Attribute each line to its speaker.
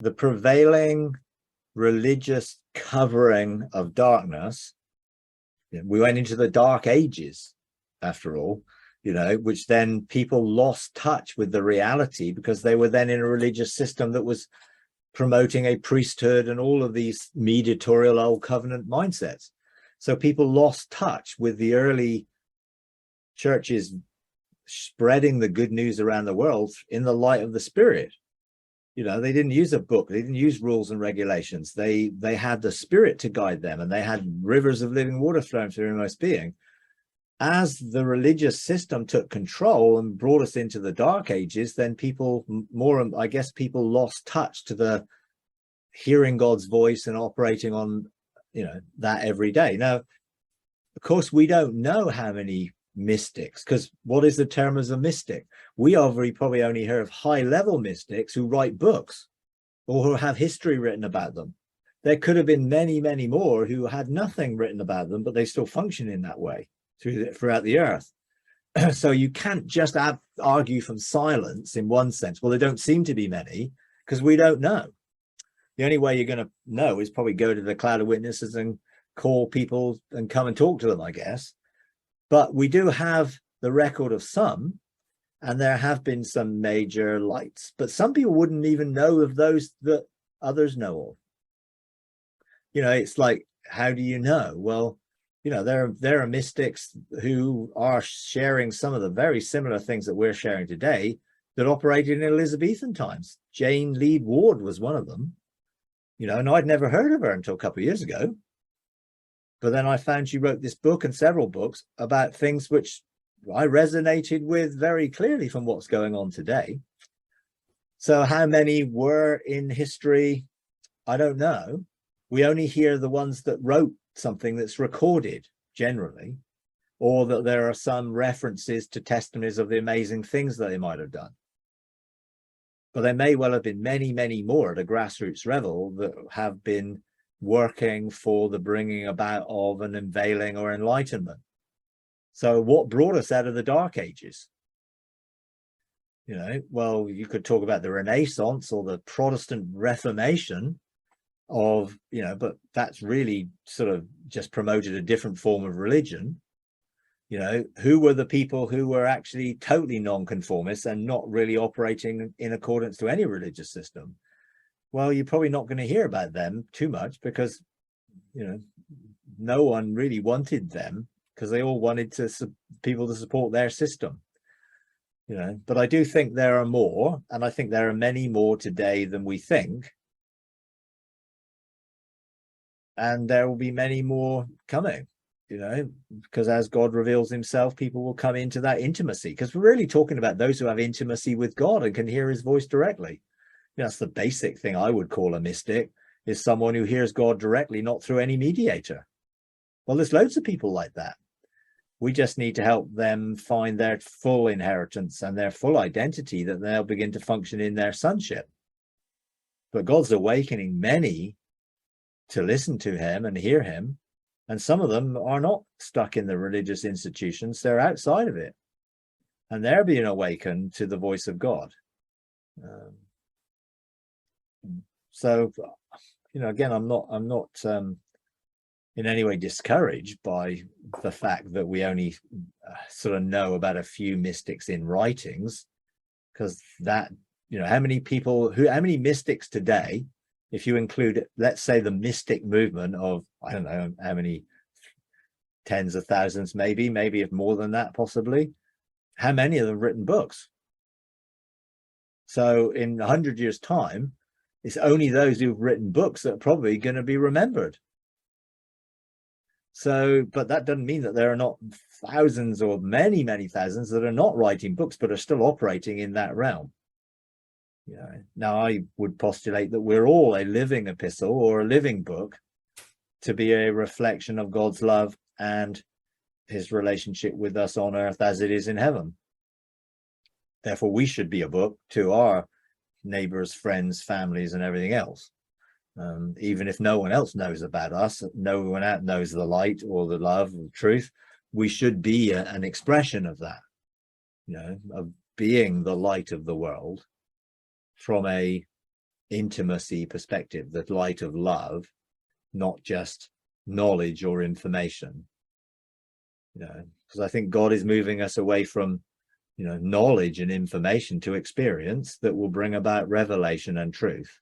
Speaker 1: the prevailing religious covering of darkness. We went into the dark ages, after all, which then people lost touch with the reality because they were then in a religious system that was promoting a priesthood and all of these mediatorial old covenant mindsets. So people lost touch with the early churches spreading the good news around the world in the light of the Spirit. They didn't use a book, they didn't use rules and regulations. They had the Spirit to guide them, and they had rivers of living water flowing through their inmost being. As the religious system took control and brought us into the dark ages, then people lost touch to the hearing God's voice and operating on that every day. Now, of course, we don't know how many mystics, because what is the term as a mystic? We probably only hear of high-level mystics who write books or who have history written about them. There could have been many, many more who had nothing written about them, but they still function in that way throughout the earth. So you can't just argue from silence in one sense. Well, there don't seem to be many because we don't know. The only way you're going to know is probably go to the cloud of witnesses and call people and come and talk to them, I guess. But we do have the record of some, and there have been some major lights, but some people wouldn't even know of those that others know of. It's like, how do you know? Well, there are mystics who are sharing some of the very similar things that we're sharing today that operated in Elizabethan times. Jane Lead Ward was one of them, and I'd never heard of her until a couple of years ago. But then I found she wrote this book and several books about things which I resonated with very clearly from what's going on today. So how many were in history? I don't know. We only hear the ones that wrote something that's recorded generally, or that there are some references to testimonies of the amazing things that they might have done. But there may well have been many, many more at a grassroots level that have been working for the bringing about of an unveiling or enlightenment. So what brought us out of the dark ages? Well, you could talk about the Renaissance or the Protestant Reformation but that's really sort of just promoted a different form of religion. Who were the people who were actually totally non-conformists and not really operating in accordance to any religious system? Well, you're probably not going to hear about them too much because, no one really wanted them because they all wanted people to support their system, But I do think there are more, and I think there are many more today than we think. And there will be many more coming, because as God reveals himself, people will come into that intimacy, because we're really talking about those who have intimacy with God and can hear his voice directly. That's the basic thing I would call a mystic, is someone who hears God directly, not through any mediator. Well, there's loads of people like that. We just need to help them find their full inheritance and their full identity, that they'll begin to function in their sonship. But God's awakening many to listen to him and hear him. And some of them are not stuck in the religious institutions. They're outside of it. And they're being awakened to the voice of God. So, again, I'm not in any way discouraged by the fact that we only sort of know about a few mystics in writings, because that, how many mystics today, if you include, let's say, the mystic movement of, I don't know how many, tens of thousands, maybe if more than that, possibly, how many of them have written books? So in 100 years' time, it's only those who've written books that are probably going to be remembered. So, but that doesn't mean that there are not thousands or many, many thousands that are not writing books, but are still operating in that realm. Now I would postulate that we're all a living epistle or a living book to be a reflection of God's love and his relationship with us on earth as it is in heaven. Therefore, we should be a book to our neighbors, friends, families, and everything else. Even if no one else knows about us, no one else knows the light or the love or the truth, we should be an expression of that, of being the light of the world from a intimacy perspective, the light of love, not just knowledge or information. Because I think God is moving us away from knowledge and information to experience that will bring about revelation and truth.